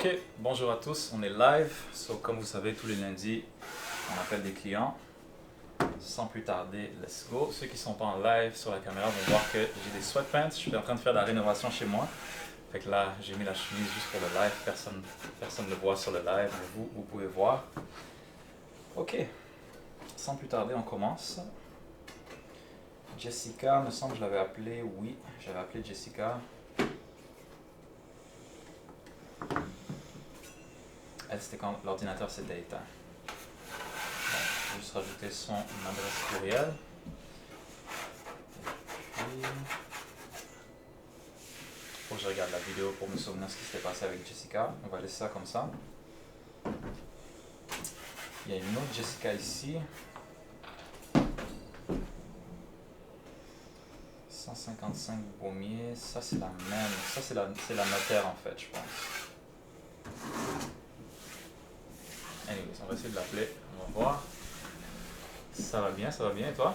Ok, bonjour à tous, on est live. So, comme vous savez, tous les lundis, on appelle des clients. Sans plus tarder, let's go. Ceux qui sont pas en live sur la caméra vont voir que j'ai des sweatpants. Je suis en train de faire de la rénovation chez moi. Fait que là, j'ai mis la chemise juste pour le live. Personne ne le voit sur le live, mais vous pouvez voir. Ok, sans plus tarder, on commence. Jessica, me semble que je l'avais appelée. Oui, j'avais appelé Jessica. Elle, c'était quand l'ordinateur s'était éteint. Bon, je vais juste rajouter son adresse courriel. Il faut que je regarde la vidéo pour me souvenir ce qui s'était passé avec Jessica. On va laisser ça comme ça. Il y a une autre Jessica ici. 155 Beaumier. Ça, c'est la même. Ça, c'est la notaire, en fait, je pense. Anyways, on va essayer de l'appeler. On va voir. Ça va bien, et toi?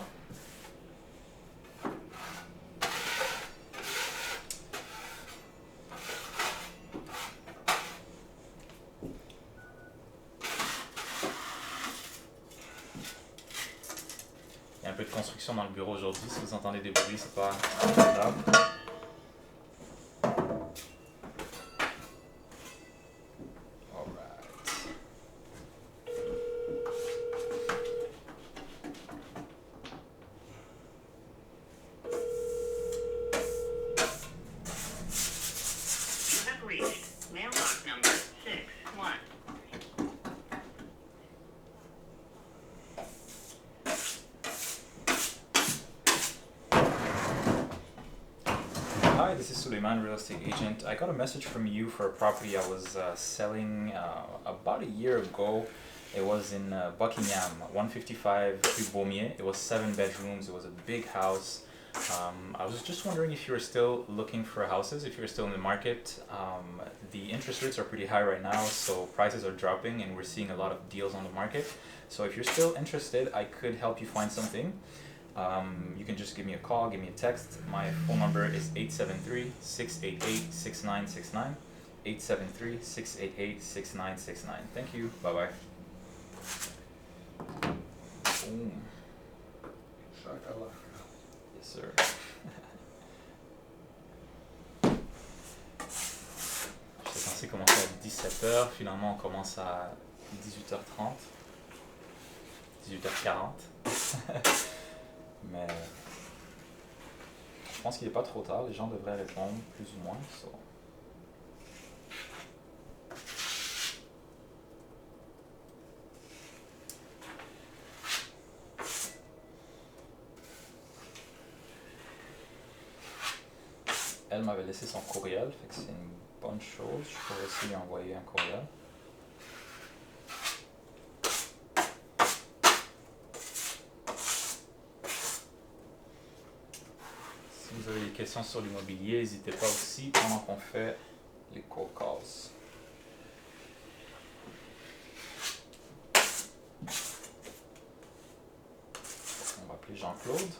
Il y a un peu de construction dans le bureau aujourd'hui. Si vous entendez des bruits, c'est pas grave. Hi, this is Suleiman, real estate agent. I got a message from you for a property I was selling about a year ago. It was in Buckingham, 155 Rue Beaumier. It was 7 bedrooms. It was a big house. I was just wondering if you were still looking for houses, if you're still in the market. The interest rates are pretty high right now, so prices are dropping and we're seeing a lot of deals on the market. So if you're still interested, I could help you find something. You can just give me a call, give me a text. My phone number is 873-688-6969. 873-688-6969. Thank you. Bye-bye. Boom. Yes, sir. J'étais censé commencer à 17h. Finalement, on commence à 18h30. 18h40. Mais je pense qu'il n'est pas trop tard, les gens devraient répondre plus ou moins. So. Elle m'avait laissé son courriel, fait que c'est une bonne chose. Je pourrais aussi lui envoyer un courriel. Si vous avez des questions sur l'immobilier, n'hésitez pas aussi pendant qu'on fait les cold calls. On va appeler Jean-Claude.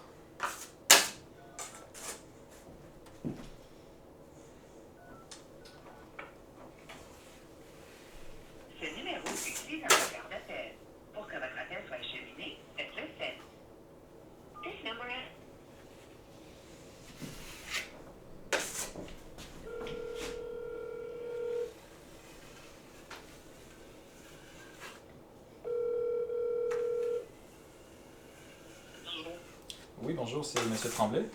Ce numéro utilise un moteur d'appel. Pour que votre appel soit acheminé, faites le 7. This number is... Oui, bonjour, c'est M. Tremblay.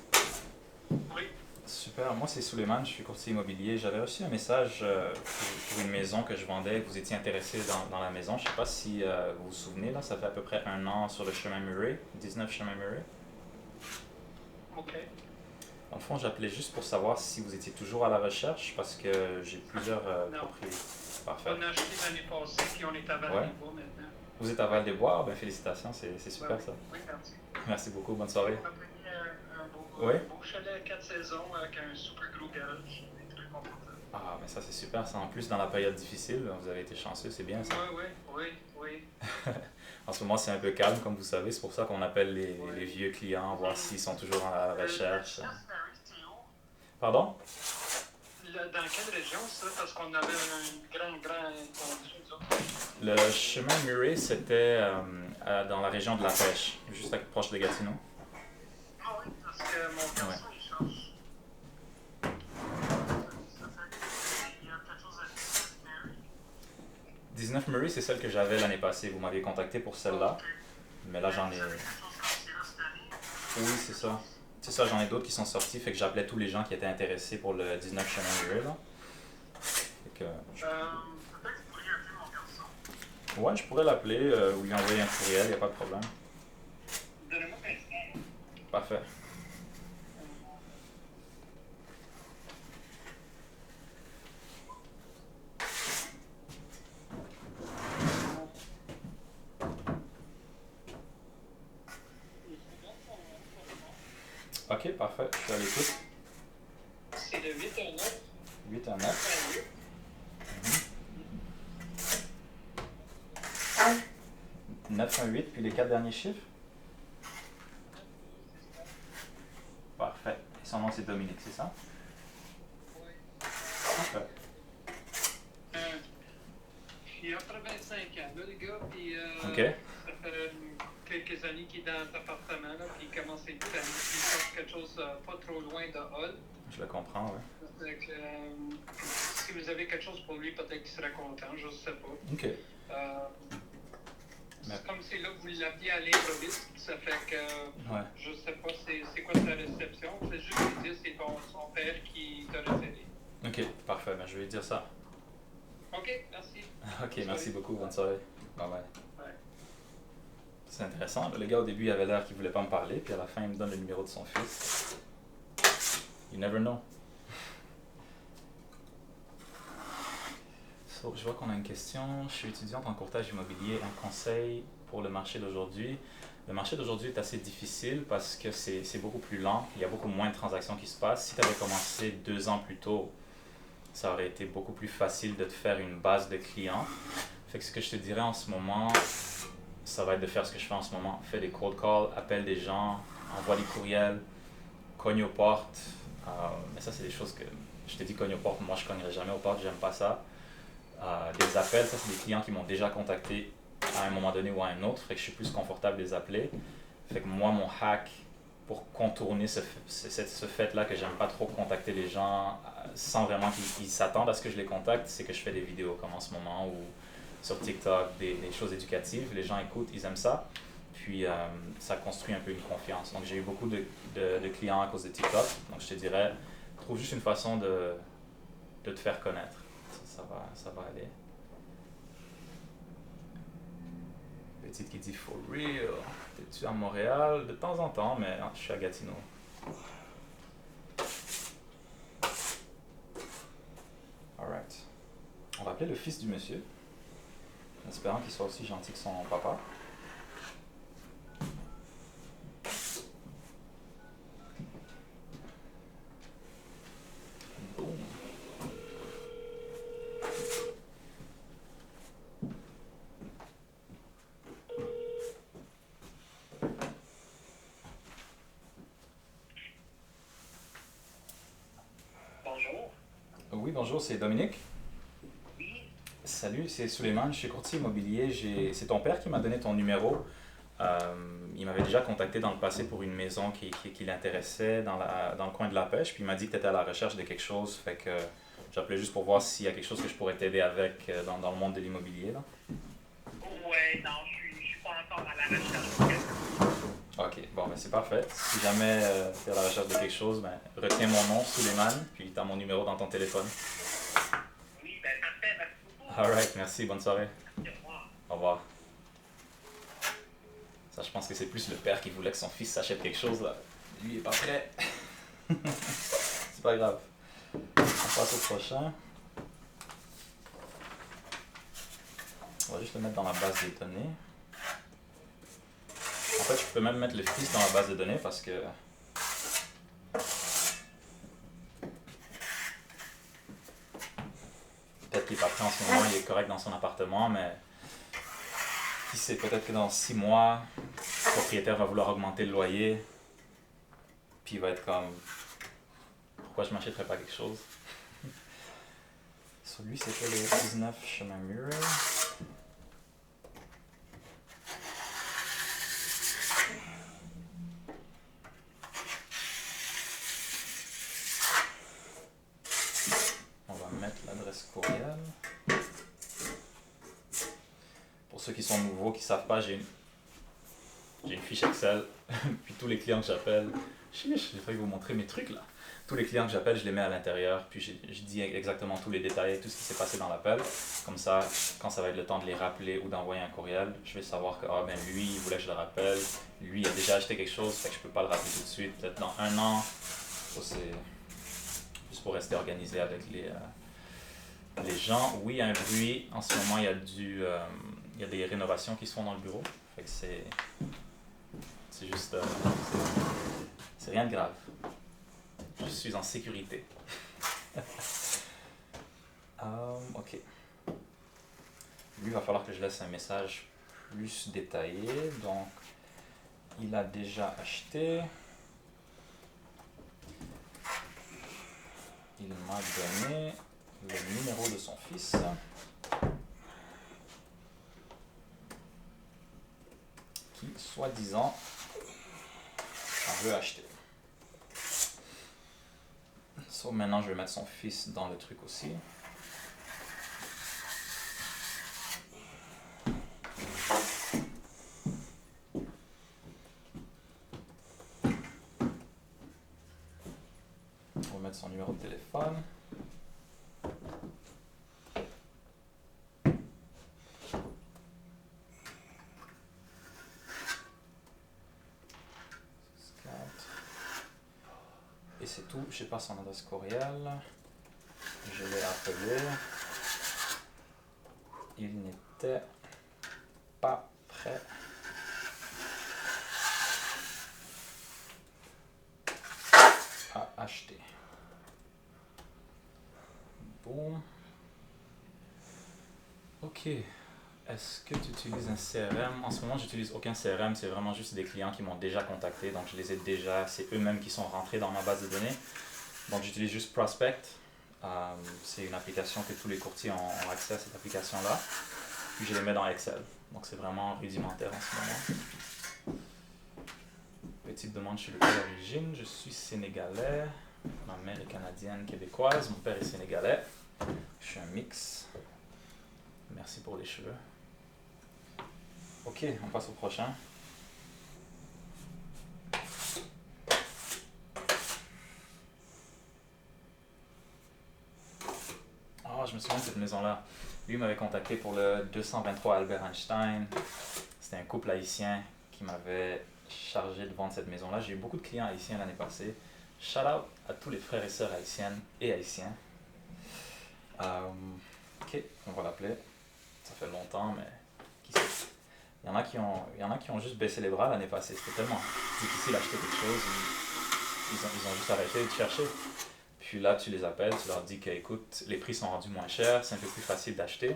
Oui. Super, moi c'est Suleiman, je suis courtier immobilier. J'avais reçu un message pour une maison que je vendais, que vous étiez intéressé dans la maison. Je ne sais pas si vous vous souvenez, là, ça fait à peu près 1 an sur le chemin Murray, 19 chemin Murray. OK. Dans le fond, j'appelais juste pour savoir si vous étiez toujours à la recherche, parce que j'ai plusieurs Non. propriétés. Parfait. On a acheté l'année passée, puis on est à Val-des-Bois maintenant. Vous êtes à Val-des-Bois? Ben, félicitations, c'est super ça. Oui, merci. Merci beaucoup, bonne soirée. On a pris un Oui. beau chalet à 4 saisons avec un super gros garage. On est très confortable. Ah, mais ça c'est super, ça en plus dans la période difficile, vous avez été chanceux, c'est bien ça. Oui. En ce moment c'est un peu calme comme vous savez, c'est pour ça qu'on appelle les vieux clients, voir s'ils sont toujours à la recherche. Le Chassenary, c'est où? Pardon? dans quelle région, ça? Parce qu'on avait un grand étendu, nous autres. Le chemin Murray, c'était dans la région de la pêche, juste proche de Gatineau. Ah oui, parce que mon Ouais. garçon, il cherche. Ça fait qu'il y a quelque chose à 19 Mary. 19 Murray, c'est celle que j'avais l'année passée. Vous m'aviez contacté pour celle-là, Ok. mais là j'en ai. Vous avez quelque chose comme ça cette année? Oui, c'est ça. C'est ça, j'en ai d'autres qui sont sortis, fait que j'appelais tous les gens qui étaient intéressés pour le 19 chemin Murray, là. Fait que, Peut-être que vous pourriez appeler mon garçon. ouais, je pourrais l'appeler ou lui envoyer un courriel, y a pas de problème. Donnez-moi un instant. Parfait. Ok, parfait, je suis à l'écoute. C'est le 819 819 918, puis les 4 derniers chiffres. Parfait. Et son nom c'est Dominique, c'est ça? Oui. Parfait. Il a après 25 ans, là, le gars, puis Ok. ça fait quelques années qu'il est dans cet appartement, là, puis il commence à être tanné, puis il cherche quelque chose pas trop loin de Hull. Je le comprends, ouais. Donc, si vous avez quelque chose pour lui, peut-être qu'il serait content, je ne sais pas. Ok. Mais- C'est comme si là, vous l'aviez à l'improviste, ça fait que Ouais. je sais pas c'est quoi sa réception. C'est juste lui dire c'est son père qui t'a référé. Ok, parfait. Ben, je vais lui dire ça. Ok, merci. Ok, merci beaucoup. Bonne soirée. Bye bye. Ouais. C'est intéressant. Le gars, au début, il avait l'air qu'il voulait pas me parler, puis à la fin, il me donne le numéro de son fils. You never know. So, je vois qu'on a une question. Je suis étudiante en courtage immobilier. Un conseil pour le marché d'aujourd'hui. Le marché d'aujourd'hui est assez difficile parce que c'est beaucoup plus lent. Il y a beaucoup moins de transactions qui se passent. Si tu avais commencé 2 ans plus tôt, ça aurait été beaucoup plus facile de te faire une base de clients. Fait que ce que je te dirais en ce moment, ça va être de faire ce que je fais en ce moment. Fais des cold calls, appelle des gens, envoie des courriels, cogne aux portes. Mais ça, c'est des choses que je te dis cogne aux portes. Moi, je cognerai jamais aux portes, j'aime pas ça. Des appels, ça, c'est des clients qui m'ont déjà contacté à un moment donné ou à un autre. Fait que je suis plus confortable de les appeler. Fait que moi, mon hack pour contourner ce fait-là que j'aime pas trop contacter les gens sans vraiment qu'ils s'attendent à ce que je les contacte, c'est que je fais des vidéos comme en ce moment ou sur TikTok, des choses éducatives. Les gens écoutent, ils aiment ça. Puis ça construit un peu une confiance. Donc j'ai eu beaucoup de clients à cause de TikTok. Donc je te dirais, trouve juste une façon de te faire connaître. Ça va aller. Petite qui dit for real. T'es-tu à Montréal? De temps en temps, mais je suis à Gatineau. Alright. On va appeler le fils du monsieur, en espérant qu'il soit aussi gentil que son papa. Boum. Bonjour. Oui, bonjour, c'est Dominique. Oui. Salut, c'est Suleiman, je suis courtier immobilier. C'est ton père qui m'a donné ton numéro. Il m'avait déjà contacté dans le passé pour une maison qui l'intéressait dans le coin de la pêche. Puis il m'a dit que tu étais à la recherche de quelque chose. Fait que j'appelais juste pour voir s'il y a quelque chose que je pourrais t'aider avec dans le monde de l'immobilier, là. Ouais, non, je suis pas encore à la recherche de quelque chose. Ok, bon, ben c'est parfait. Si jamais tu es à la recherche de quelque chose, ben retiens mon nom, Suleiman, puis tu as mon numéro dans ton téléphone. Oui, ben parfait, merci beaucoup. Alright, merci, bonne soirée. Au revoir. Au revoir. Ça, je pense que c'est plus le père qui voulait que son fils s'achète quelque chose, là. Lui, il est pas prêt. C'est pas grave. On passe au prochain. On va juste le mettre dans la base de données. En fait, je peux même mettre le fils dans la base de données parce que peut-être qu'il est pas prêt en ce moment, il est correct dans son appartement, mais qui sait, peut-être que dans 6 mois, le propriétaire va vouloir augmenter le loyer, puis il va être comme, pourquoi je m'achèterais pas quelque chose? So, lui, c'était le 19 chemin Murray. On va mettre l'adresse courriel. Pour ceux qui sont nouveaux, qui ne savent pas, j'ai une fiche Excel. Puis tous les clients que j'appelle, j'ai failli vous montrer mes trucs là. Tous les clients que j'appelle, je les mets à l'intérieur, puis je dis exactement tous les détails, tout ce qui s'est passé dans l'appel. Comme ça, quand ça va être le temps de les rappeler ou d'envoyer un courriel, je vais savoir que lui, il voulait que je le rappelle. Lui, il a déjà acheté quelque chose, fait que je peux pas le rappeler tout de suite. Peut-être dans 1 an. Ça, c'est juste pour rester organisé avec les gens. Oui, il y a un bruit. En ce moment, il y a des rénovations qui se font dans le bureau. Fait que c'est juste... c'est rien de grave. Je suis en sécurité. Ok. Lui, il va falloir que je laisse un message plus détaillé. Donc, il a déjà acheté. Il m'a donné le numéro de son fils. Qui, soi-disant, veut acheter. So, maintenant, je vais mettre son fils dans le truc aussi. On va mettre son numéro de téléphone. Et c'est tout. Je sais pas son adresse courriel. Je l'ai appelé. Il n'était pas prêt à acheter. Bon. Ok. Est-ce que tu utilises un CRM? En ce moment, j'utilise aucun CRM. C'est vraiment juste des clients qui m'ont déjà contacté. Donc, je les ai déjà. C'est eux-mêmes qui sont rentrés dans ma base de données. Donc, j'utilise juste Prospect. C'est une application que tous les courtiers ont accès à cette application-là. Puis, je les mets dans Excel. Donc, c'est vraiment rudimentaire en ce moment. Petite demande chez le pays d'origine. Je suis sénégalais. Ma mère est canadienne, québécoise. Mon père est sénégalais. Je suis un mix. Merci pour les cheveux. Ok, on passe au prochain. Oh, je me souviens de cette maison-là. Lui m'avait contacté pour le 223 Albert Einstein. C'était un couple haïtien qui m'avait chargé de vendre cette maison-là. J'ai eu beaucoup de clients haïtiens l'année passée. Shout out à tous les frères et sœurs haïtiennes et haïtiens. Ok, on va l'appeler. Ça fait longtemps, mais qui sait. Il y en a qui ont juste baissé les bras l'année passée. C'était tellement difficile d'acheter quelque chose. Ils ont juste arrêté de chercher. Puis là, tu les appelles, tu leur dis que, écoute, les prix sont rendus moins chers, c'est un peu plus facile d'acheter.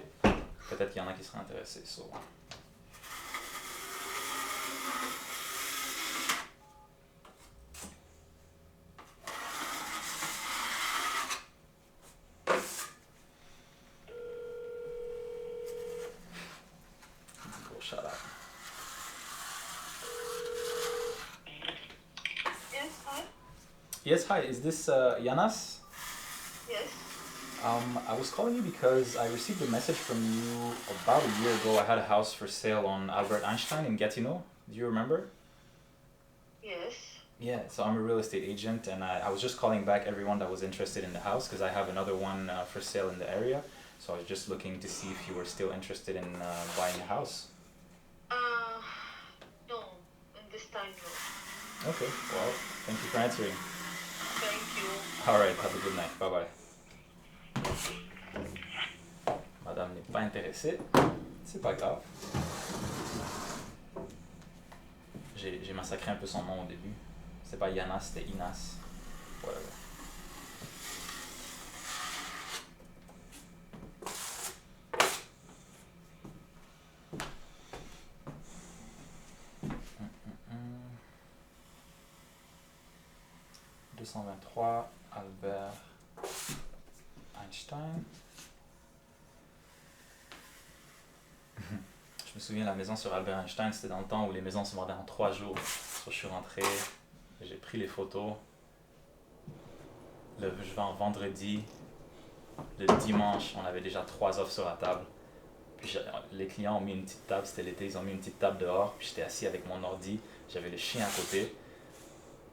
Peut-être qu'il y en a qui seraient intéressés. So. Gros shout out. Yes, hi. Yes, hi, is this Yanas? Yes. I was calling you because I received a message from you about a year ago. I had a house for sale on Albert Einstein in Gatineau. Do you remember? Yes. Yeah, so I'm a real estate agent, and I was just calling back everyone that was interested in the house because I have another one for sale in the area. So I was just looking to see if you were still interested in buying a house. No. And this time, no. Okay, well, thank you for answering. Thank you. All right, have a good night. Bye bye. Madame n'est pas intéressée. C'est pas grave. J'ai massacré un peu son nom au début. C'est pas Yanas, c'était Inas. Whatever. Hum. 223 Albert Einstein. Je me souviens, la maison sur Albert Einstein, c'était dans le temps où les maisons se vendaient en 3 jours. So, je suis rentré, j'ai pris les photos. Je vais en vendredi. Le dimanche, on avait déjà 3 offres sur la table. Puis les clients ont mis une petite table, c'était l'été, ils ont mis une petite table dehors. Puis j'étais assis avec mon ordi, j'avais le chien à côté.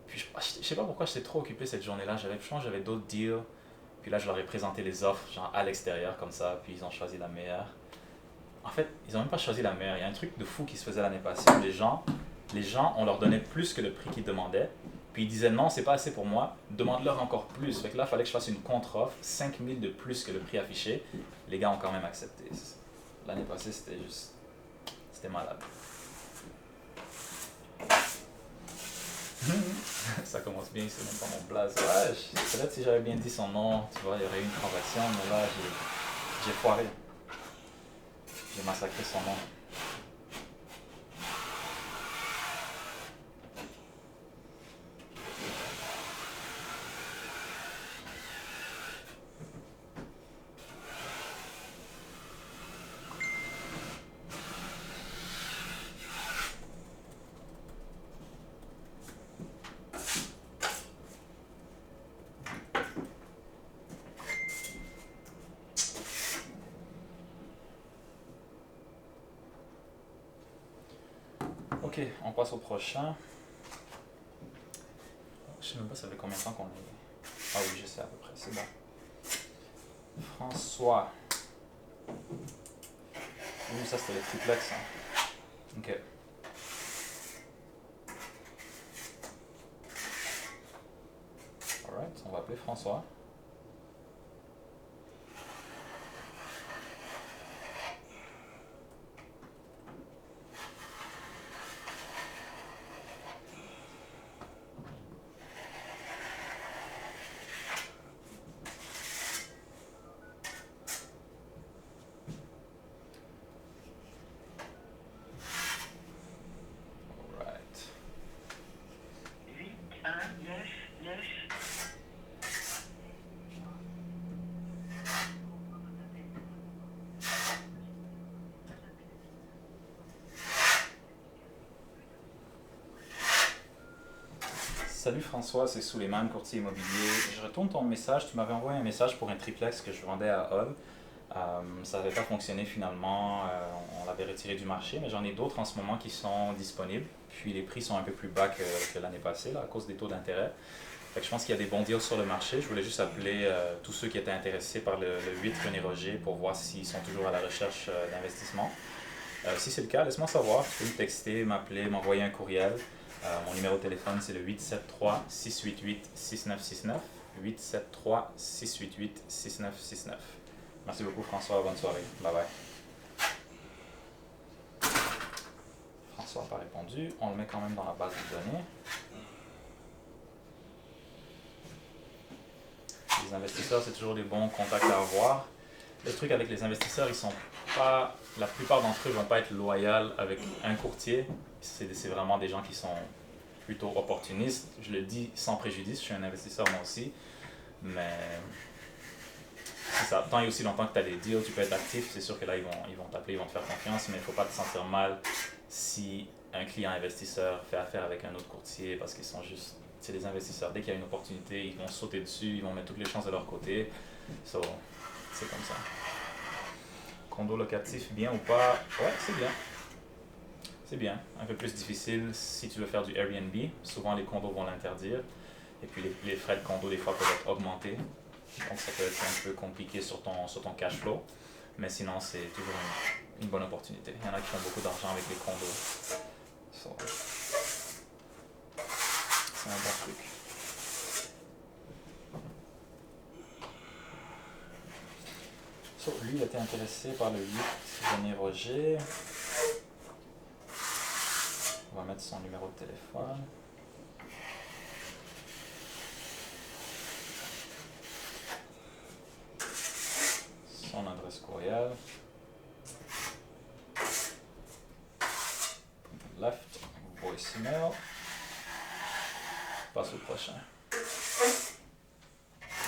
Puis je sais pas pourquoi j'étais trop occupé cette journée-là. Je pense que j'avais d'autres deals. Puis là, je leur ai présenté les offres, genre à l'extérieur comme ça. Puis ils ont choisi la meilleure. En fait, ils n'ont même pas choisi la meilleure. Il y a un truc de fou qui se faisait l'année passée. Les gens, on leur donnait plus que le prix qu'ils demandaient. Puis ils disaient non, c'est pas assez pour moi, demande-leur encore plus. Fait que là, il fallait que je fasse une contre-offre, 5 000 de plus que le prix affiché. Les gars ont quand même accepté. L'année passée, c'était malade. Ça commence bien, c'est même pas mon blaze. Ouais, peut-être si j'avais bien dit son nom, tu vois, il y aurait eu une transaction, mais là, j'ai foiré. J'ai massacré son nom. Ok, on passe au prochain. Je sais même pas ça fait combien de temps qu'on est. Ah oui, je sais à peu près, c'est bon. François. Oui, ça c'était le triplex. Hein. Ok. Alright, on va appeler François. Salut François, c'est Souleymane, courtier immobilier. Je retourne ton message. Tu m'avais envoyé un message pour un triplex que je vendais à Hub. Ça n'avait pas fonctionné finalement. On l'avait retiré du marché, mais j'en ai d'autres en ce moment qui sont disponibles. Puis les prix sont un peu plus bas que l'année passée là, à cause des taux d'intérêt. Fait que je pense qu'il y a des bons deals sur le marché. Je voulais juste appeler tous ceux qui étaient intéressés par le 8 René Roger pour voir s'ils sont toujours à la recherche d'investissement. Si c'est le cas, laisse-moi savoir. Tu peux me texter, m'appeler, m'envoyer un courriel. Mon numéro de téléphone, c'est le 873-688-6969. 873-688-6969. Merci beaucoup, François. Bonne soirée. Bye bye. François n'a pas répondu. On le met quand même dans la base de données. Les investisseurs, c'est toujours des bons contacts à avoir. Le truc avec les investisseurs, ils sont pas, la plupart d'entre eux ne vont pas être loyaux avec un courtier. C'est vraiment des gens qui sont plutôt opportunistes. Je le dis sans préjudice, je suis un investisseur moi aussi. Mais c'est ça. Tant et aussi longtemps que tu as des deals, tu peux être actif. C'est sûr que là, ils vont t'appeler, ils vont te faire confiance. Mais il ne faut pas te sentir mal si un client investisseur fait affaire avec un autre courtier parce qu'ils sont juste... C'est des investisseurs. Dès qu'il y a une opportunité, ils vont sauter dessus, ils vont mettre toutes les chances de leur côté. So, c'est comme ça. Condo locatif, bien ou pas? Ouais, c'est bien. C'est bien. Un peu plus difficile si tu veux faire du Airbnb. Souvent, les condos vont l'interdire. Et puis, les frais de condo, des fois, peuvent être augmentés. Donc, ça peut être un peu compliqué sur ton cash flow. Mais sinon, c'est toujours une bonne opportunité. Il y en a qui font beaucoup d'argent avec les condos. So, c'est un bon truc. So, lui, il était intéressé par le 8 René Roger. On va mettre son numéro de téléphone. Son adresse courriel. Left voicemail. Passe au prochain.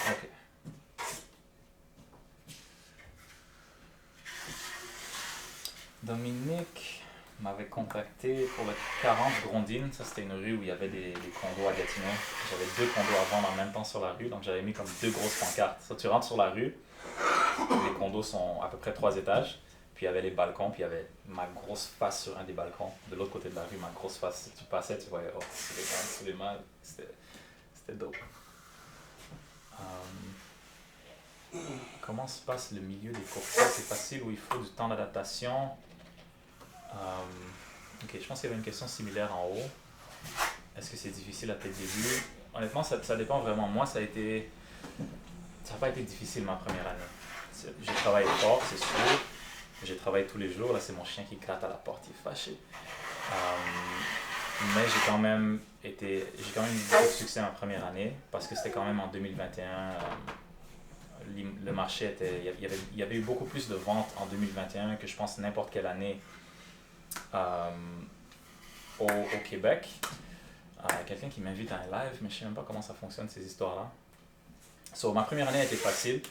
Ok. Dominique. acheté pour le 40 Grondines. Ça, c'était une rue où il y avait des condos à Gatineau. J'avais 2 condos à vendre en même temps sur la rue, donc j'avais mis comme 2 grosses pancartes. Ça, tu rentres sur la rue, les condos sont à peu près 3 étages, puis il y avait les balcons, puis il y avait ma grosse face sur un des balcons. De l'autre côté de la rue, ma grosse face. Si tu passais, tu voyais, oh, Suleiman. C'était dope. Comment se passe le milieu des courtiers? C'est facile ou il faut du temps d'adaptation? Ok, je pense qu'il y avait une question similaire en haut. Est-ce que c'est difficile à tes débuts? Honnêtement, ça dépend vraiment. Moi, ça n'a pas été difficile ma première année. J'ai travaillé fort, c'est sûr. J'ai travaillé tous les jours. Là, c'est mon chien qui gratte à la porte, il est fâché. Mais j'ai quand même eu beaucoup de succès ma première année parce que c'était quand même en 2021. Le marché était. Il y avait eu beaucoup plus de ventes en 2021 que je pense n'importe quelle année au Québec. Quelqu'un qui m'invite à un live, mais je ne sais même pas comment ça fonctionne ces histoires-là. Ma première année a été facile,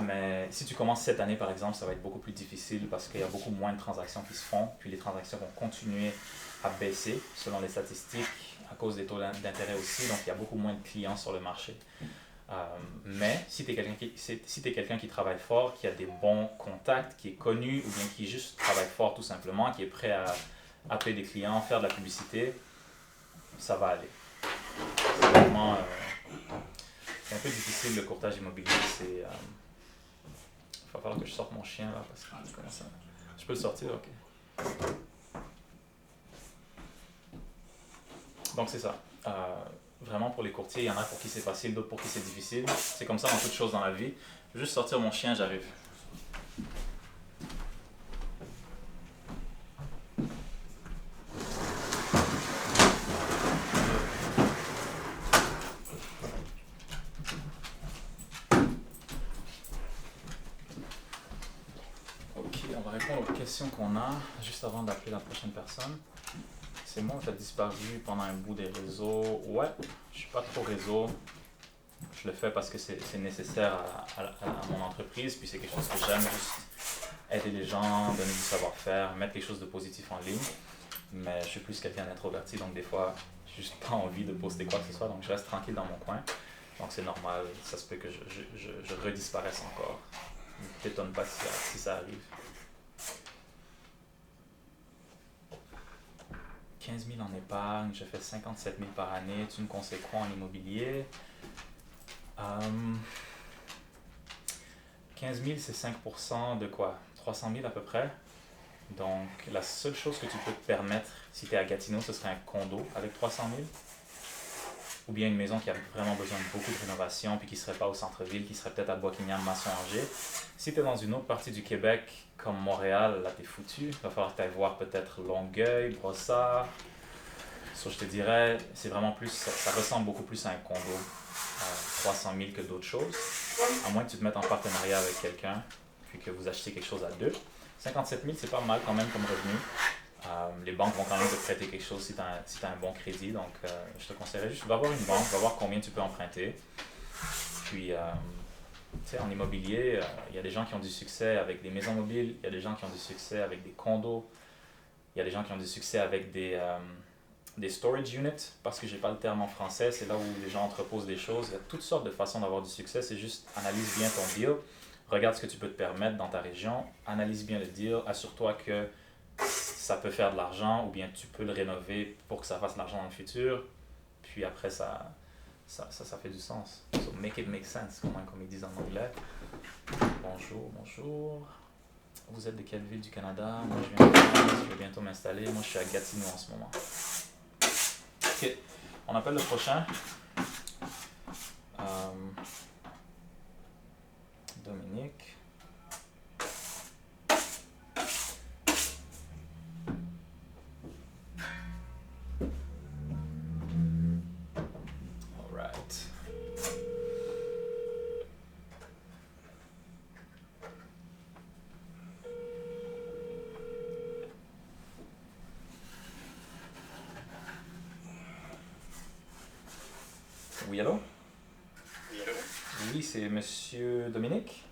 mais si tu commences cette année par exemple, ça va être beaucoup plus difficile parce qu'il y a beaucoup moins de transactions qui se font, puis les transactions vont continuer à baisser selon les statistiques à cause des taux d'intérêt aussi, donc il y a beaucoup moins de clients sur le marché. Mais si tu es quelqu'un qui travaille fort, qui a des bons contacts, qui est connu ou bien qui juste travaille fort tout simplement, qui est prêt à appeler des clients, faire de la publicité, ça va aller. C'est vraiment c'est un peu difficile le courtage immobilier. Il va falloir que je sorte mon chien là parce que commence à... Je peux le sortir, ok. Donc c'est ça. Vraiment pour les courtiers, il y en a pour qui c'est facile, d'autres pour qui c'est difficile. C'est comme ça dans toutes choses dans la vie. Je vais juste sortir mon chien, j'arrive. Ok, on va répondre aux questions qu'on a juste avant d'appeler la prochaine personne. C'est moi, tu as disparu pendant un bout des réseaux. Ouais, je suis pas trop réseau. Je le fais parce que c'est nécessaire à mon entreprise, puis c'est quelque chose que j'aime, juste aider les gens, donner du savoir-faire, mettre quelque chose de positif en ligne. Mais je suis plus quelqu'un d'introverti, donc des fois, j'ai juste pas envie de poster quoi que ce soit, donc je reste tranquille dans mon coin. Donc c'est normal, ça se peut que je redisparaisse encore. Ne t'étonne pas si ça arrive. 15 000 en épargne, je fais 57 000 par année. Tu me conseilles quoi en immobilier? 15 000, c'est 5% de quoi? 300 000 à peu près. Donc, la seule chose que tu peux te permettre, si tu es à Gatineau, ce serait un condo avec 300 000. Ou bien une maison qui a vraiment besoin de beaucoup de rénovation, puis qui ne serait pas au centre-ville, qui serait peut-être à Boisquignam, Masson-Angers. Si tu es dans une autre partie du Québec, comme Montréal, là, tu es foutu. Il va falloir que tu ailles voir peut-être Longueuil, Brossard. Je te dirais, c'est vraiment plus, ça ressemble beaucoup plus à un condo. 300 000 que d'autres choses, à moins que tu te mettes en partenariat avec quelqu'un, puis que vous achetiez quelque chose à deux. 57 000, c'est pas mal quand même comme revenu. Les banques vont quand même te prêter quelque chose si tu as un bon crédit, donc je te conseillerais juste, va voir une banque, va voir combien tu peux emprunter. Puis, tu sais, en immobilier, il y a des gens qui ont du succès avec des maisons mobiles, il y a des gens qui ont du succès avec des condos, il y a des gens qui ont du succès avec des storage units, parce que j'ai pas le terme en français, c'est là où les gens entreposent des choses. Il y a toutes sortes de façons d'avoir du succès, c'est juste analyse bien ton deal, regarde ce que tu peux te permettre dans ta région, analyse bien le deal, assure-toi que ça peut faire de l'argent ou bien tu peux le rénover pour que ça fasse de l'argent dans le futur, puis après ça fait du sens. So make it make sense, comme ils disent en anglais. Bonjour. Vous êtes de quelle ville du Canada? Moi je viens de France, je vais bientôt m'installer. Moi je suis à Gatineau en ce moment. Ok, on appelle le prochain. Dominique. All right. Oui, allô? Oui, allô? Oui, c'est Monsieur Dominique.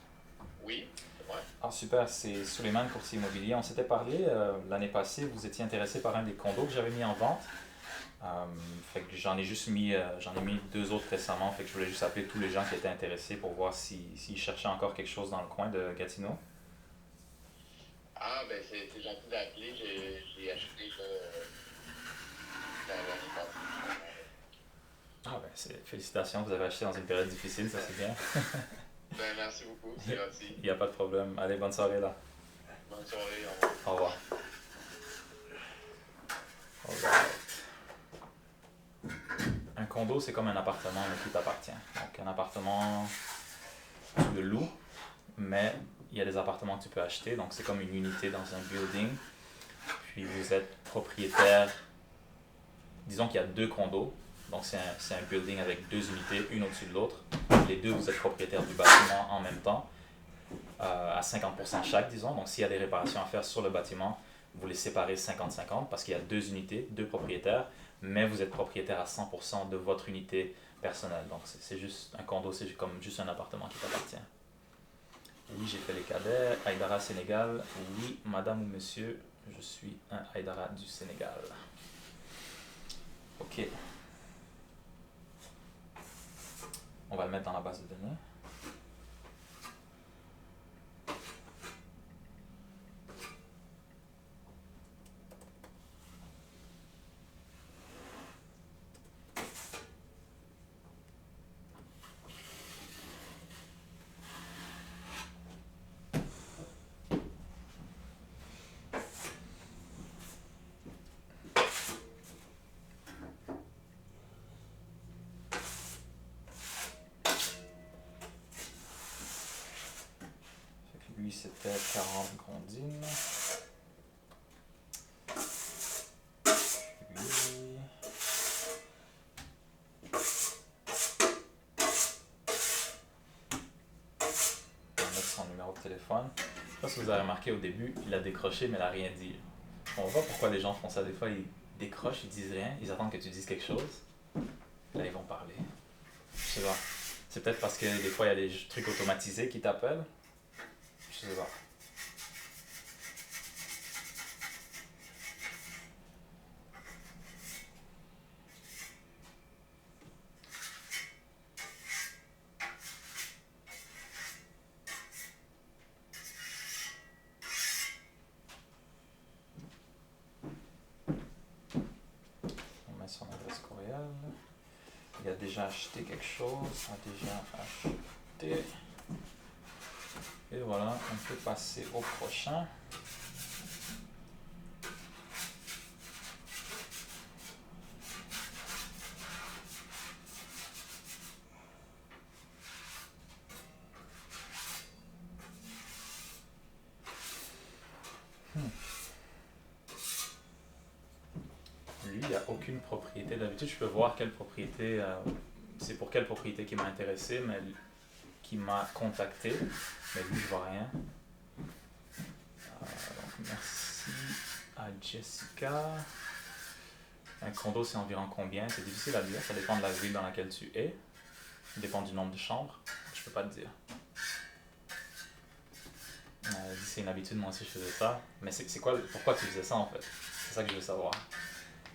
Oui. Ouais. Ah super, c'est Suleiman, courtier immobilier. On s'était parlé l'année passée, vous étiez intéressé par un des condos que j'avais mis en vente. Euh, fait que j'en ai mis deux autres récemment, fait que je voulais juste appeler tous les gens qui étaient intéressés pour voir s'ils cherchaient encore quelque chose dans le coin de Gatineau. Ah, ben c'est gentil d'appeler. J'ai acheté là, l'année passée. Ah ben félicitations, vous avez acheté dans une période difficile, ça c'est bien. Ben, merci beaucoup, c'est gentil. Il n'y a pas de problème. Allez, bonne soirée là. Bonne soirée, au revoir. Au revoir. Alright. Un condo, c'est comme un appartement mais qui t'appartient. Donc un appartement, tu le loues, mais il y a des appartements que tu peux acheter. Donc c'est comme une unité dans un building. Puis vous êtes propriétaire. Disons qu'il y a deux condos. Donc c'est un building avec deux unités, une au-dessus de l'autre. Les deux, vous êtes propriétaire du bâtiment en même temps, à 50% chaque, disons. Donc s'il y a des réparations à faire sur le bâtiment, vous les séparez 50-50 parce qu'il y a deux unités, deux propriétaires, mais vous êtes propriétaire à 100% de votre unité personnelle. Donc c'est juste un condo, c'est comme juste un appartement qui t'appartient. Oui, j'ai fait les cadets. Haïdara, Sénégal. Oui, madame ou monsieur, je suis un Haïdara du Sénégal. Ok. On va le mettre dans la base de données. Lui, c'était 40 grondines. Lui... On va mettre son numéro de téléphone. Je sais pas si vous avez remarqué au début, il a décroché, mais il n'a rien dit. On voit pourquoi les gens font ça. Des fois, ils décrochent, ils disent rien, ils attendent que tu dises quelque chose. Là, ils vont parler. Je sais pas. C'est peut-être parce que des fois, il y a des trucs automatisés qui t'appellent. Je sais pas. On met son adresse courriel. Il a déjà acheté quelque chose. A déjà acheté. Et voilà, on peut passer au prochain. Lui, il n'y a aucune propriété. D'habitude, je peux voir quelle propriété, c'est pour quelle propriété qui m'a intéressé, mais qui m'a contacté. Mais lui, je vois rien. Donc, merci à Jessica. Un condo, c'est environ combien? C'est difficile à dire. Ça dépend de la ville dans laquelle tu es. Ça dépend du nombre de chambres. Je peux pas te dire. C'est une habitude, moi aussi je faisais ça. Mais c'est quoi, pourquoi tu faisais ça en fait? C'est ça que je veux savoir.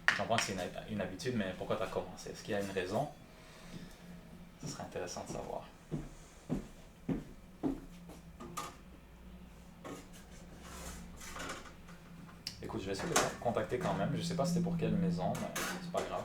Je comprends que c'est une habitude, mais pourquoi tu as commencé? Est-ce qu'il y a une raison? Ce serait intéressant de savoir. Écoute, je vais essayer de te contacter quand même. Je sais pas c'était pour quelle maison, mais c'est pas grave.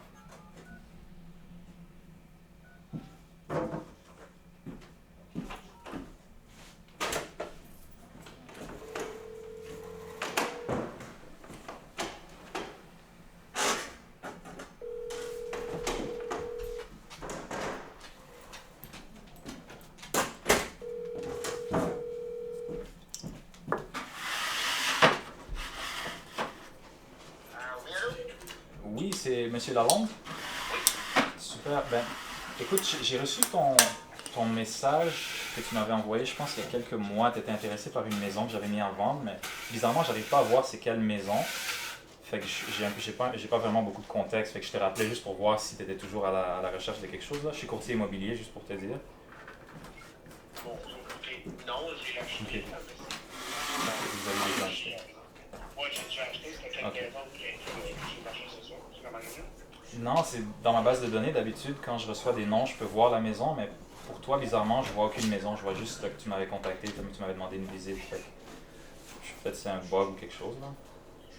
Oui, c'est Monsieur Lalonde. Super. Ben, écoute, j'ai reçu ton message que tu m'avais envoyé, je pense, il y a quelques mois. Tu étais intéressé par une maison que j'avais mis en vente, mais bizarrement, j'arrive pas à voir c'est quelle maison. Fait que j'ai pas vraiment beaucoup de contexte. Fait que je te rappelais juste pour voir si tu étais toujours à la recherche de quelque chose. Là. Je suis courtier immobilier, juste pour te dire. Bon, écoutez, Non, j'ai acheté. Ok. Là, mais Vous avez déjà acheté. moi, j'ai déjà acheté. C'était quelle Ok. maison que j'ai marché ce soir sur le magasin? Non, c'est dans ma base de données. D'habitude, quand je reçois des noms, je peux voir la maison, mais pour toi, bizarrement, je vois aucune maison. Je vois juste que tu m'avais contacté, comme tu m'avais demandé une visite. Peut-être c'est un bug ou quelque chose, là.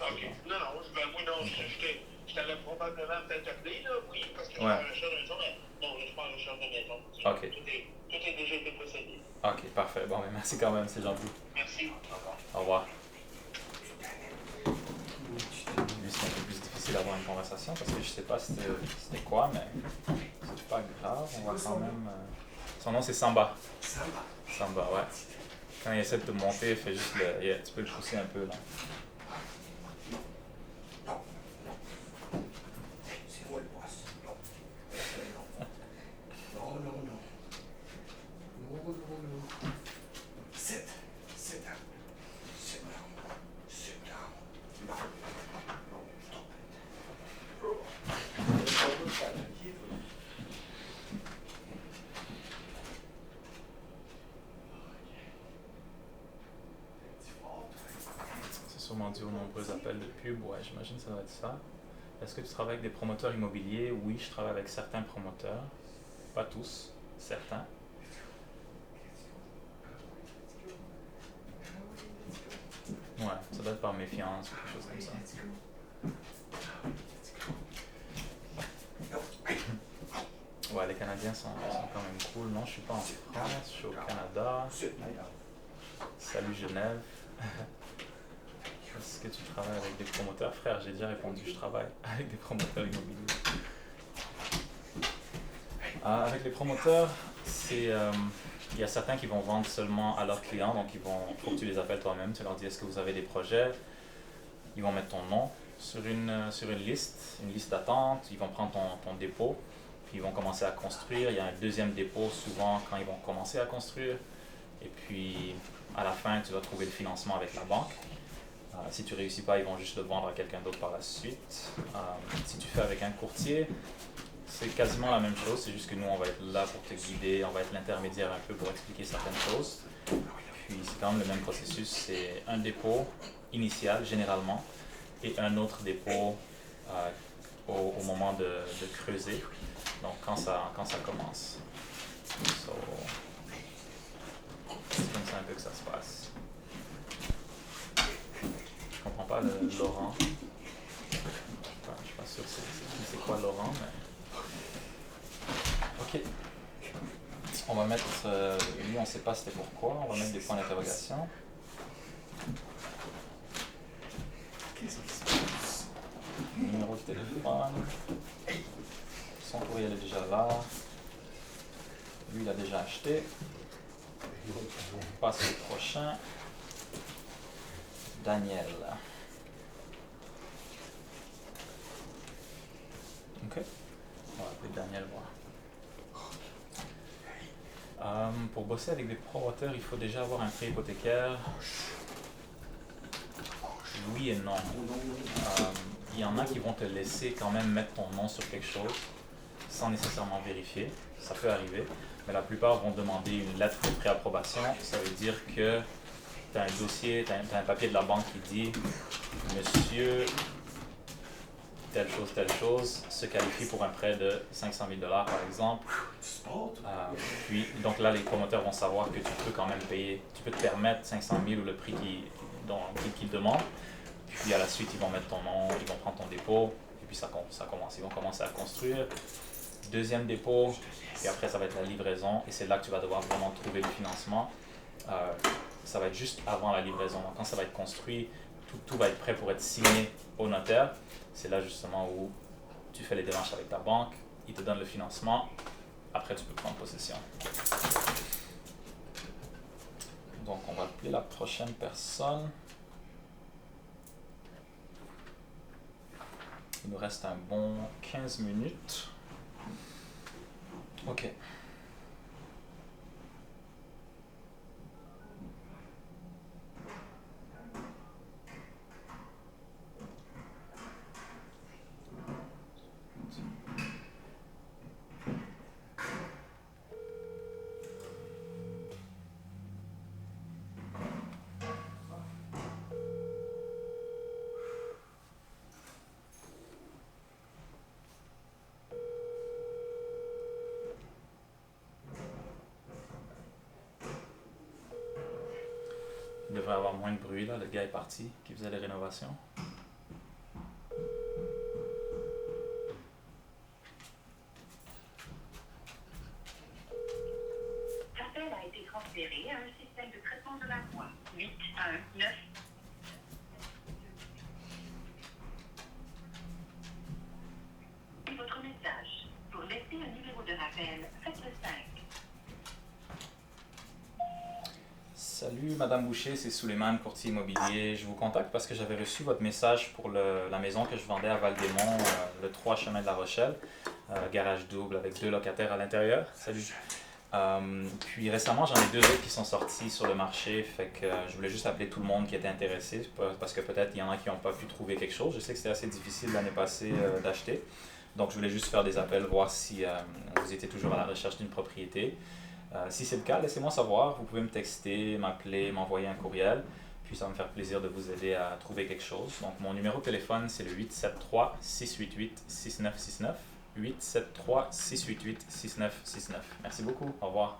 Ok. Non, non, ben oui, non, je t'avais probablement peut-être appelé, là, oui, parce que je suis Ouais. en recherche de maison, mais non, je suis pas en recherche de maison. Ok. Tout est déjà été procédé. Ok, parfait. Bon, mais merci quand même, c'est gentil. Merci. Au revoir. Au revoir. Lui, c'est un peu plus difficile d'avoir une conversation parce que je sais pas c'était quoi, mais c'est pas grave. On va quand même. Son nom, c'est Samba. Samba, ouais. Quand il essaie de te monter, fais juste le. Yeah, tu peux le pousser un peu, là. C'est moi le boss. Non. Non, non, non. Non, non, non. Sit. Sit down. Sit down. Sit down. Non. Non, stop it. C'est sûrement dû aux nombreux appels de pub. Ouais, j'imagine que ça doit être ça. Est-ce que tu travailles avec des promoteurs immobiliers? Oui, je travaille avec certains promoteurs. Pas tous, certains. Ouais, ça doit être par méfiance ou quelque chose comme ça. Ouais, les Canadiens sont quand même cool. Non, je suis pas en France, je suis au Canada. Salut Genève. Est-ce que tu travailles avec des promoteurs? Frère, j'ai déjà répondu, je travaille avec des promoteurs immobiliers. Avec les promoteurs, il y a certains qui vont vendre seulement à leurs clients, donc faut que tu les appelles toi-même, tu leur dis est-ce que vous avez des projets, ils vont mettre ton nom sur une liste d'attente, ils vont prendre ton dépôt, puis ils vont commencer à construire, il y a un deuxième dépôt souvent quand ils vont commencer à construire, et puis à la fin tu vas trouver le financement avec la banque. Si tu réussis pas, ils vont juste le vendre à quelqu'un d'autre par la suite. Si tu fais avec un courtier, c'est quasiment la même chose, c'est juste que nous, on va être là pour te guider, on va être l'intermédiaire un peu pour expliquer certaines choses. Puis c'est quand même le même processus, c'est un dépôt initial généralement et un autre dépôt au moment de creuser, donc quand ça commence. So, c'est comme ça un peu que ça se passe. Je comprends pas le Laurent. Je suis pas sûr c'est quoi Laurent, mais. Ok. On va mettre. Lui, on sait pas c'était pourquoi. On va mettre des points d'interrogation. Numéro de téléphone. Son courriel est déjà là. Lui, il a déjà acheté. On passe au prochain. Daniel. Ok. On va appeler Daniel voir. Pour bosser avec des promoteurs, il faut déjà avoir un prêt hypothécaire. Oui et non. Il y en a qui vont te laisser quand même mettre ton nom sur quelque chose sans nécessairement vérifier. Ça peut arriver. Mais la plupart vont demander une lettre de préapprobation. Ça veut dire que tu as un dossier, tu as un papier de la banque qui dit « Monsieur, telle chose, se qualifie pour un prêt de 500 000 $ par exemple. » Puis, donc là, les promoteurs vont savoir que tu peux quand même payer, tu peux te permettre 500 000 ou le prix qu'ils demandent. Puis à la suite, ils vont mettre ton nom, ils vont prendre ton dépôt, et puis ça commence. Ils vont commencer à construire. Deuxième dépôt, et après ça va être la livraison, et c'est là que tu vas devoir vraiment trouver le financement. Ça va être juste avant la livraison. Donc quand ça va être construit, tout va être prêt pour être signé au notaire. C'est là justement où tu fais les démarches avec ta banque, ils te donnent le financement, après tu peux prendre possession. Donc on va appeler la prochaine personne. Il nous reste un bon 15 minutes. Ok. moins de bruit là, le gars est parti qui faisait les rénovations. L'appel a été transféré à un système de traitement de la voix. 819. Votre message. Pour laisser un numéro de rappel, faites le 5. Salut Madame Boucher, c'est Souleymane, courtier immobilier. Je vous contacte parce que j'avais reçu votre message pour la maison que je vendais à Val-des-Monts, le 3 chemin de la Rochelle, garage double avec 2 locataires à l'intérieur. Salut. Puis récemment, j'en ai 2 autres qui sont sortis sur le marché, fait que je voulais juste appeler tout le monde qui était intéressé parce que peut-être il y en a qui n'ont pas pu trouver quelque chose. Je sais que c'était assez difficile l'année passée d'acheter, donc je voulais juste faire des appels, voir si vous étiez toujours à la recherche d'une propriété. Si c'est le cas, laissez-moi savoir. Vous pouvez me texter, m'appeler, m'envoyer un courriel. Puis ça va me faire plaisir de vous aider à trouver quelque chose. Donc mon numéro de téléphone, c'est le 873-688-6969. 873-688-6969. Merci beaucoup. Au revoir.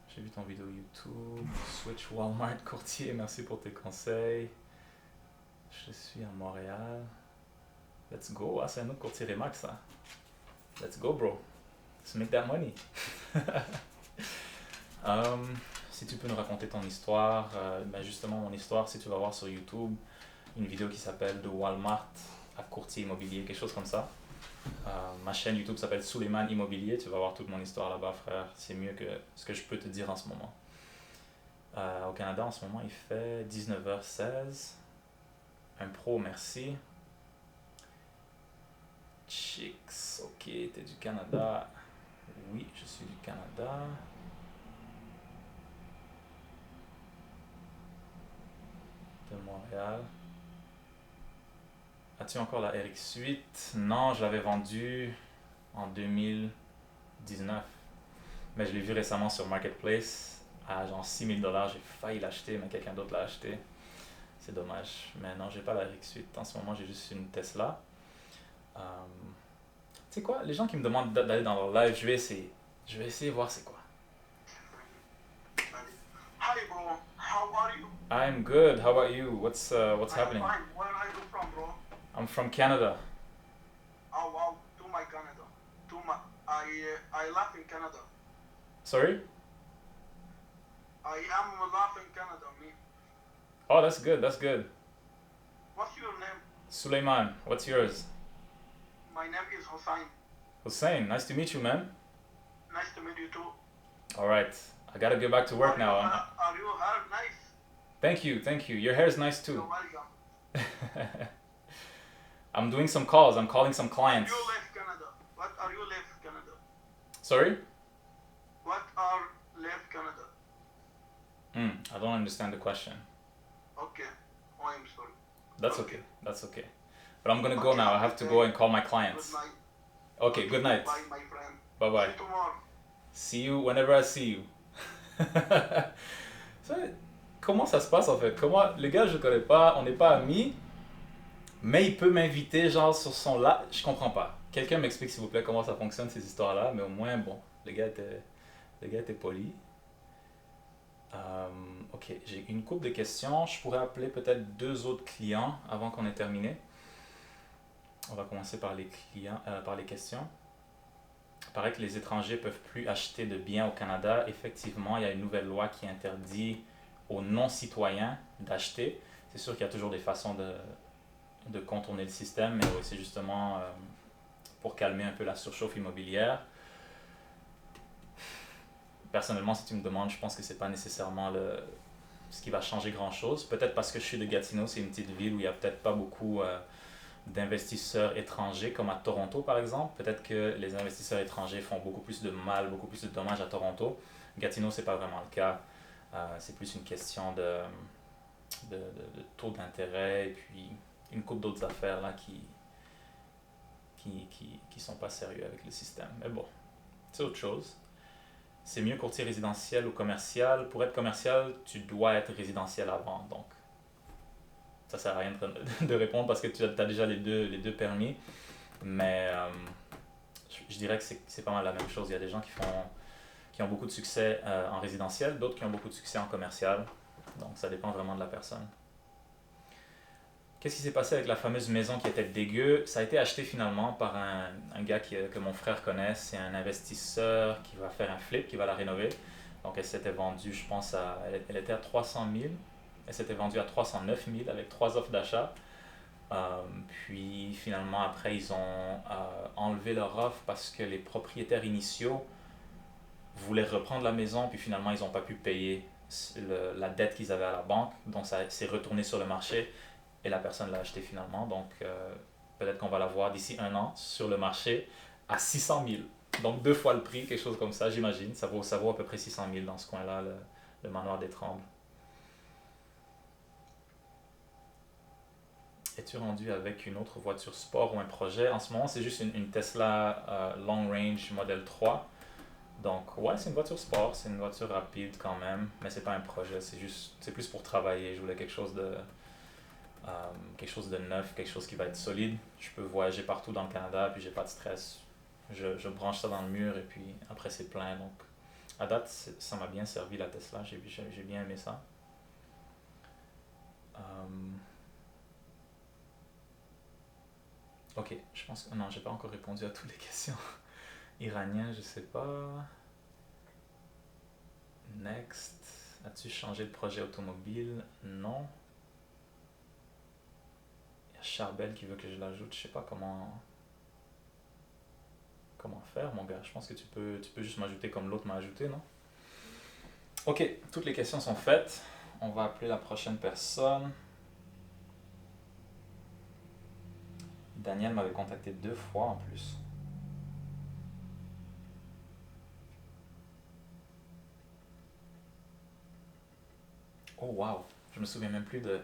J'ai vu ton vidéo YouTube. Switch Walmart courtier. Merci pour tes conseils. Je suis à Montréal. Let's go. Ah, c'est un autre courtier Remax, ça. Let's go, bro. Let's make that money. Si tu peux nous raconter ton histoire, ben justement, mon histoire, si tu vas voir sur YouTube, une vidéo qui s'appelle De Walmart à courtier immobilier, quelque chose comme ça. Ma chaîne YouTube s'appelle Souleymane Immobilier. Tu vas voir toute mon histoire là-bas, frère. C'est mieux que ce que je peux te dire en ce moment. Au Canada, en ce moment, il fait 19h16. Un pro, merci. Chicks, ok, t'es du Canada. Oui, je suis du Canada. De Montréal. As-tu encore la RX8? Non, je l'avais vendue en 2019. Mais je l'ai vu récemment sur Marketplace à genre 6 000 $. J'ai failli l'acheter, mais quelqu'un d'autre l'a acheté. C'est dommage. Mais non, j'ai pas la RX8. En ce moment, j'ai juste une Tesla. Tu sais quoi? Les gens qui me demandent d'aller dans leur live, je vais essayer. Je vais essayer voir c'est quoi. Hi, bro. How are you? I'm good. How about you? What's I'm happening? fine. Where are you from, bro? I'm from Canada. Oh, wow. To my Canada. I live in Canada. Sorry? I am live in Canada, me. Oh, that's good. That's good. What's your name? Suleiman, what's yours? My name is Hossein. Hussein, nice to meet you, man. Nice to meet you too. All right, I gotta get back to work now. Are you here? Nice. Thank you, thank you. Your hair is nice You're too. welcome. I'm doing some calls. I'm calling some clients. You live Canada. What are you live Canada? Sorry? What are live Canada? I don't understand the question. Okay. Oh, I'm sorry. That's okay. That's okay. But I'm gonna go now. I have to go and call my Good clients. night. Okay, good night. Bye, my friend. Bye bye. See you tomorrow. See you whenever I see you. Comment ça se passe en fait? Comment le gars je le connais pas, on n'est pas amis, mais il peut m'inviter genre sur son là, je comprends pas. Quelqu'un m'explique s'il vous plaît comment ça fonctionne ces histoires-là, mais au moins bon, le gars était poli. Ok, j'ai une couple de questions. Je pourrais appeler peut-être 2 autres clients avant qu'on ait terminé. On va commencer par les clients, par les questions. Il paraît que les étrangers peuvent plus acheter de biens au Canada. Effectivement, il y a une nouvelle loi qui interdit aux non-citoyens d'acheter. C'est sûr qu'il y a toujours des façons de contourner le système, mais oui, c'est justement pour calmer un peu la surchauffe immobilière. Personnellement, si tu me demandes, je pense que c'est pas nécessairement ce qui va changer grand-chose. Peut-être parce que je suis de Gatineau, c'est une petite ville où il n'y a peut-être pas beaucoup d'investisseurs étrangers, comme à Toronto par exemple. Peut-être que les investisseurs étrangers font beaucoup plus de mal, beaucoup plus de dommages à Toronto. Gatineau, c'est pas vraiment le cas. C'est plus une question de taux d'intérêt et puis une couple d'autres affaires là qui sont pas sérieux avec le système. Mais bon, c'est autre chose. C'est mieux courtier résidentiel ou commercial. Pour être commercial, tu dois être résidentiel avant. Donc, ça sert à rien de répondre parce que tu as déjà les deux permis. Mais je dirais que c'est pas mal la même chose. Il y a des gens qui ont beaucoup de succès en résidentiel, d'autres qui ont beaucoup de succès en commercial. Donc ça dépend vraiment de la personne. Qu'est-ce qui s'est passé avec la fameuse maison qui était dégueu? Ça a été acheté finalement par un gars que mon frère connaît. C'est un investisseur qui va faire un flip, qui va la rénover. Donc elle s'était vendue, je pense, elle était à 300 000. Elle s'était vendue à 309 000 avec 3 offres d'achat. Puis finalement, après, ils ont enlevé leur offre parce que les propriétaires initiaux voulaient reprendre la maison, puis finalement, ils n'ont pas pu payer la dette qu'ils avaient à la banque. Donc ça s'est retourné sur le marché et la personne l'a acheté finalement. Donc peut-être qu'on va la voir d'ici 1 an sur le marché à 600 000. Donc 2 fois le prix, quelque chose comme ça, j'imagine. Ça vaut à peu près 600 000 dans ce coin-là, le manoir des Trembles. Es-tu rendu avec une autre voiture sport ou un projet? En ce moment, c'est juste une Tesla Long Range Model 3. Donc, ouais, c'est une voiture sport, c'est une voiture rapide quand même, mais c'est pas un projet, c'est plus pour travailler. Je voulais quelque chose de neuf, quelque chose qui va être solide. Je peux voyager partout dans le Canada, puis j'ai pas de stress. Je branche ça dans le mur et puis après c'est plein. Donc, à date, ça m'a bien servi la Tesla, j'ai bien aimé ça. Ok, je pense que non, j'ai pas encore répondu à toutes les questions. Iranien, je sais pas. Next. As-tu changé de projet automobile? Non. Il y a Charbel qui veut que je l'ajoute. Je sais pas comment faire, mon gars. Je pense que tu peux juste m'ajouter comme l'autre m'a ajouté, non? Ok, toutes les questions sont faites. On va appeler la prochaine personne. Daniel m'avait contacté 2 fois en plus. Oh wow, je me souviens même plus de...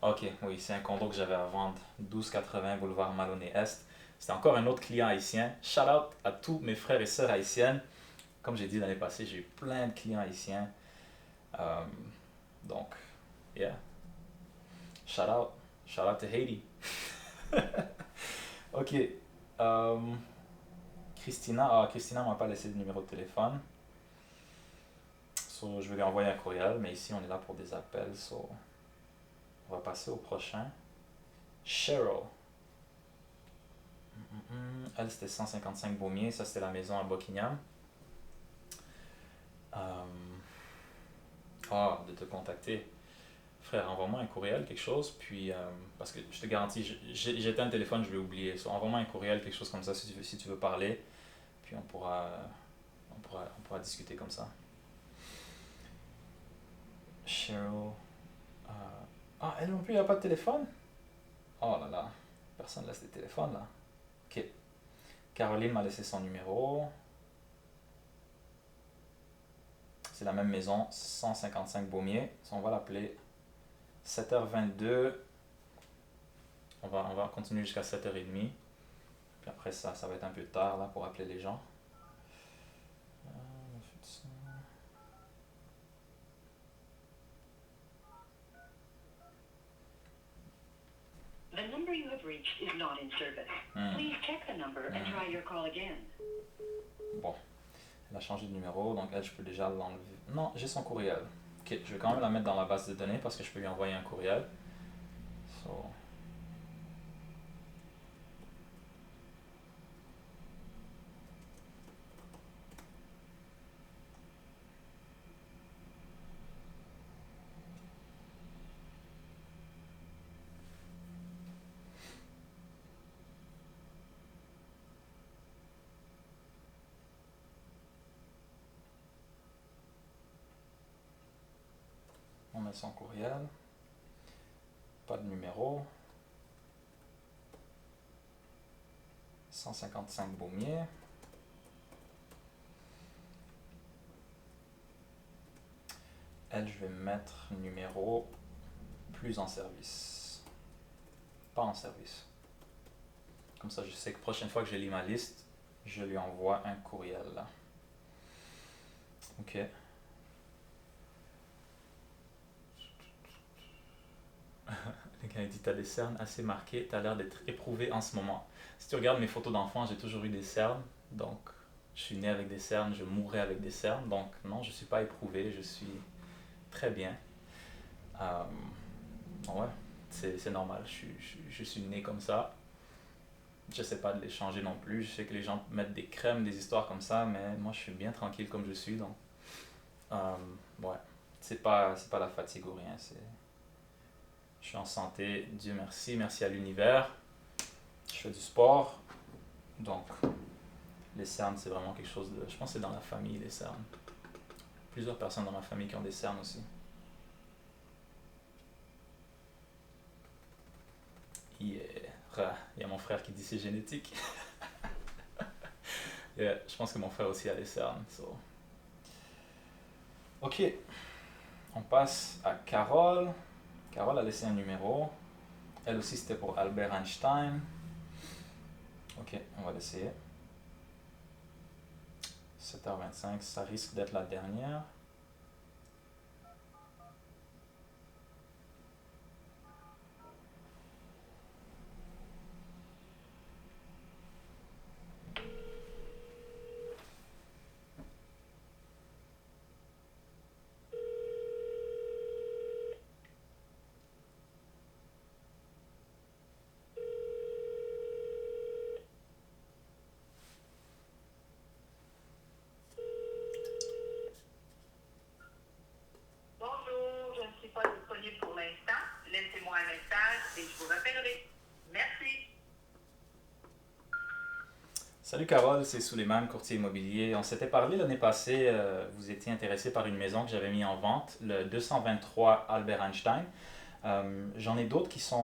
Ok, oui, c'est un condo que j'avais à vendre. 1280 boulevard Maloney-Est. C'était encore un autre client haïtien. Shout out à tous mes frères et sœurs haïtiennes. Comme j'ai dit l'année passée, j'ai eu plein de clients haïtiens. Donc, yeah. Shout out. Shout out to Haiti. Ok. Christina m'a pas laissé de numéro de téléphone. So, je vais lui envoyer un courriel, mais ici on est là pour des appels. So, on va passer au prochain. Cheryl. Elle, c'était 155 Beaumier. Ça, c'était la maison à Buckingham. De te contacter. Frère, envoie-moi un courriel, quelque chose, puis parce que je te garantis, j'éteins le téléphone, je vais oublier. So, envoie-moi un courriel, quelque chose comme ça, si tu veux parler, puis on pourra discuter comme ça. Cheryl. Elle non plus, elle n'a pas de téléphone? Oh là là, personne laisse des téléphones là. Ok. Caroline m'a laissé son numéro. C'est la même maison, 155 Beaumier. On va l'appeler 7h22. On va continuer jusqu'à 7h30. Puis après ça va être un peu tard là pour appeler les gens. The number you have reached is not in service. Please check the number and try your call again. Bon, elle a changé de numéro, donc elle, je peux déjà l'enlever. Non, j'ai son courriel. Ok, je vais quand même la mettre dans la base de données parce que je peux lui envoyer un courriel. So. On met son courriel. Pas de numéro. 155 Beaumier. Elle, je vais mettre numéro plus en service. Pas en service. Comme ça, je sais que la prochaine fois que je lis ma liste, je lui envoie un courriel. Ok. Les Quelqu'un dit, t'as des cernes assez marquées, t'as l'air d'être éprouvé en ce moment. Si tu regardes mes photos d'enfant, j'ai toujours eu des cernes, donc je suis né avec des cernes, je mourrai avec des cernes, donc non, je suis pas éprouvé, je suis très bien. Euh, ouais, c'est normal, je suis né comme ça. Je sais pas de les changer non plus, je sais que les gens mettent des crèmes, des histoires comme ça, mais moi je suis bien tranquille comme je suis, donc ouais, c'est pas la fatigue ou rien, je suis en santé, Dieu merci, merci à l'univers, je fais du sport, donc les cernes c'est vraiment quelque chose de, je pense que c'est dans la famille les cernes, plusieurs personnes dans ma famille qui ont des cernes aussi. Yeah. Il y a mon frère qui dit c'est génétique. Yeah, je pense que mon frère aussi a des cernes. So. Ok, on passe à Carole. Carole a laissé un numéro. Elle aussi c'était pour Albert Einstein. Ok, on va l'essayer. 7h25, ça risque d'être la dernière. Bonjour, je ne suis pas disponible pour l'instant. Laissez-moi un message et je vous rappellerai. Merci. Salut Carole, c'est Suleiman, courtier immobilier. On s'était parlé l'année passée, vous étiez intéressé par une maison que j'avais mis en vente, le 223 Albert Einstein. J'en ai d'autres qui sont